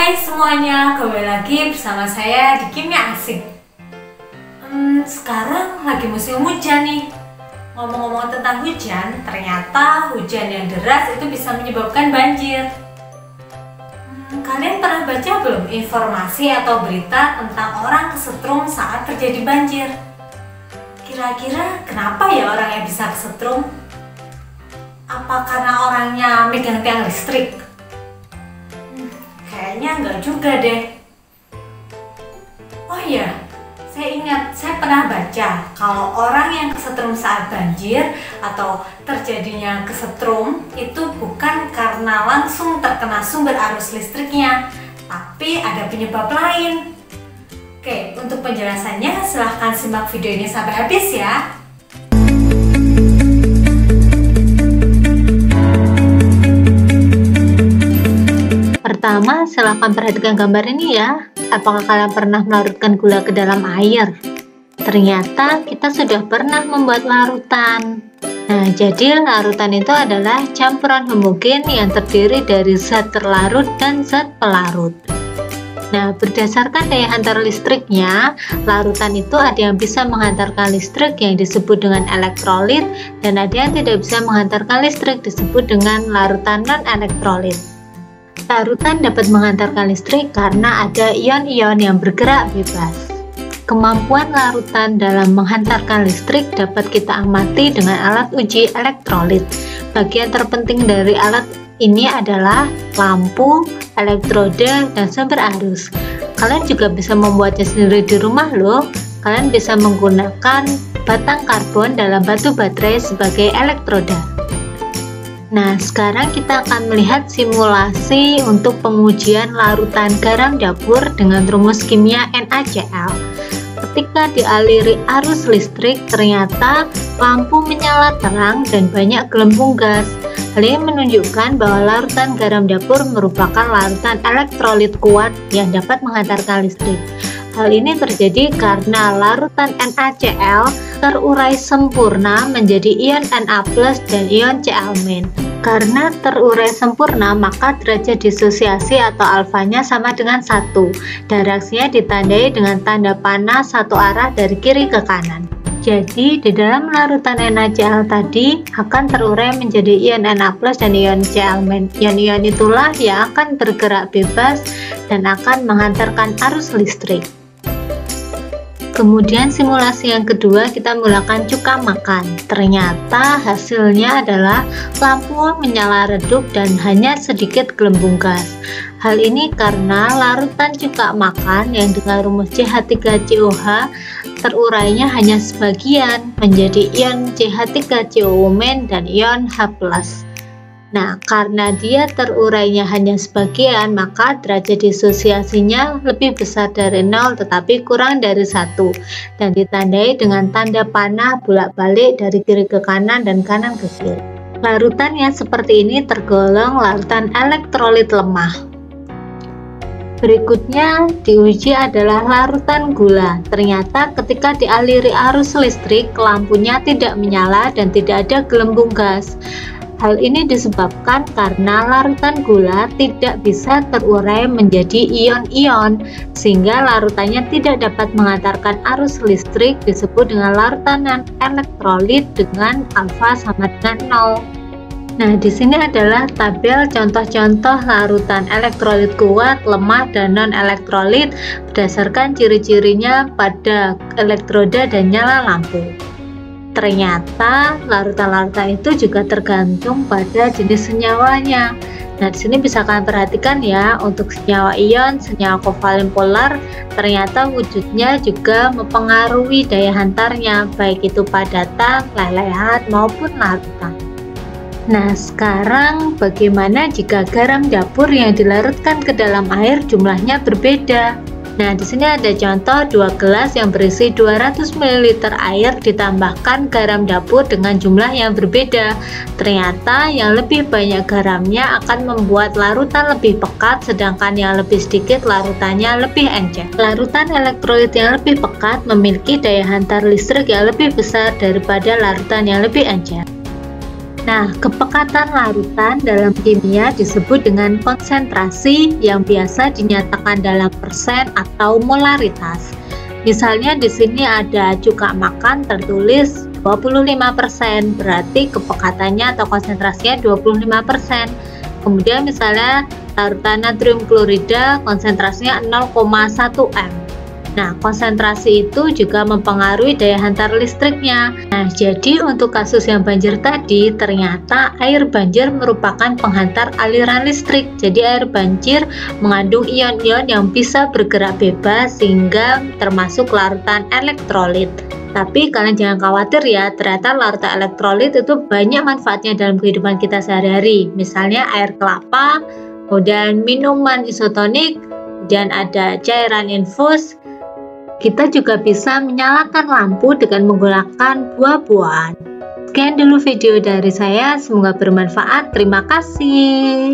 Hai semuanya, kembali lagi bersama saya di Kimia Asik. Sekarang lagi musim hujan nih. Ngomong-ngomong tentang hujan, ternyata hujan yang deras itu bisa menyebabkan banjir. Kalian pernah baca belum informasi atau berita tentang orang kesetrum saat terjadi banjir? Kira-kira kenapa ya orangnya bisa kesetrum? Apa karena orangnya megang tiang listrik? Kayaknya enggak juga deh. Oh iya, saya ingat, saya pernah baca kalau orang yang kesetrum saat banjir atau terjadinya kesetrum itu bukan karena langsung terkena sumber arus listriknya, tapi ada penyebab lain. Oke, untuk penjelasannya silahkan simak video ini sampai habis ya. Pertama, silahkan perhatikan gambar ini ya. Apakah kalian pernah melarutkan gula ke dalam air? Ternyata kita sudah pernah membuat larutan. Nah, jadi larutan itu adalah campuran homogen yang terdiri dari zat terlarut dan zat pelarut. Nah, berdasarkan daya hantar listriknya, larutan itu ada yang bisa menghantarkan listrik yang disebut dengan elektrolit, dan ada yang tidak bisa menghantarkan listrik disebut dengan larutan non-elektrolit. Larutan dapat menghantarkan listrik karena ada ion-ion yang bergerak bebas. Kemampuan larutan dalam menghantarkan listrik dapat kita amati dengan alat uji elektrolit. Bagian terpenting dari alat ini adalah lampu, elektroda, dan sumber arus. Kalian juga bisa membuatnya sendiri di rumah loh. Kalian bisa menggunakan batang karbon dalam batu baterai sebagai elektroda. Nah, sekarang kita akan melihat simulasi untuk pengujian larutan garam dapur dengan rumus kimia NaCl. Ketika dialiri arus listrik, ternyata lampu menyala terang dan banyak gelembung gas. Hal ini menunjukkan bahwa larutan garam dapur merupakan larutan elektrolit kuat yang dapat menghantarkan listrik. Hal ini terjadi karena larutan NaCl terurai sempurna menjadi ion Na+ dan ion Cl-. Karena terurai sempurna, maka derajat disosiasi atau alfanya sama dengan 1, dan reaksinya ditandai dengan tanda panah satu arah dari kiri ke kanan. Jadi, di dalam larutan NaCl tadi akan terurai menjadi ion Na+ dan ion Cl-. Ion-ion itulah yang akan bergerak bebas dan akan menghantarkan arus listrik. Kemudian simulasi yang kedua, kita menggunakan cuka makan. Ternyata hasilnya adalah lampu menyala redup dan hanya sedikit gelembung gas. Hal ini karena larutan cuka makan yang dengan rumus CH3COH terurainya hanya sebagian menjadi ion CH3COO- dan ion H+. Nah, karena dia terurainya hanya sebagian, maka derajat disosiasinya lebih besar dari 0 tetapi kurang dari 1, dan ditandai dengan tanda panah bolak-balik dari kiri ke kanan dan kanan ke kiri. Larutan yang seperti ini tergolong larutan elektrolit lemah. Berikutnya diuji adalah larutan gula. Ternyata ketika dialiri arus listrik, lampunya tidak menyala dan tidak ada gelembung gas. Hal ini disebabkan karena larutan gula tidak bisa terurai menjadi ion-ion, sehingga larutannya tidak dapat menghantarkan arus listrik, disebut dengan larutan elektrolit dengan alfa sama dengan 0. Nah, di sini adalah tabel contoh-contoh larutan elektrolit kuat, lemah, dan non-elektrolit berdasarkan ciri-cirinya pada elektroda dan nyala lampu. Ternyata larutan-larutan itu juga tergantung pada jenis senyawanya. Nah, di sini bisa kalian perhatikan ya, untuk senyawa ion, senyawa kovalen polar, ternyata wujudnya juga mempengaruhi daya hantarnya, baik itu padatan, lelehat, maupun larutan. Nah, sekarang bagaimana jika garam dapur yang dilarutkan ke dalam air jumlahnya berbeda? Nah, di sini ada contoh 2 gelas yang berisi 200 ml air ditambahkan garam dapur dengan jumlah yang berbeda. Ternyata yang lebih banyak garamnya akan membuat larutan lebih pekat, sedangkan yang lebih sedikit larutannya lebih encer. Larutan elektrolit yang lebih pekat memiliki daya hantar listrik yang lebih besar daripada larutan yang lebih encer. Nah, kepekatan larutan dalam kimia disebut dengan konsentrasi yang biasa dinyatakan dalam persen atau molaritas. Misalnya di sini ada cuka makan tertulis 25%, berarti kepekatannya atau konsentrasinya 25%. Kemudian misalnya larutan natrium klorida konsentrasinya 0,1 m. Nah, konsentrasi itu juga mempengaruhi daya hantar listriknya. Nah, jadi untuk kasus yang banjir tadi, ternyata air banjir merupakan penghantar aliran listrik. Jadi air banjir mengandung ion-ion yang bisa bergerak bebas sehingga termasuk larutan elektrolit. Tapi kalian jangan khawatir ya, ternyata larutan elektrolit itu banyak manfaatnya dalam kehidupan kita sehari-hari. Misalnya air kelapa, kemudian minuman isotonik, dan ada cairan infus. Kita juga bisa menyalakan lampu dengan menggunakan buah-buahan. Sekian dulu video dari saya, semoga bermanfaat. Terima kasih.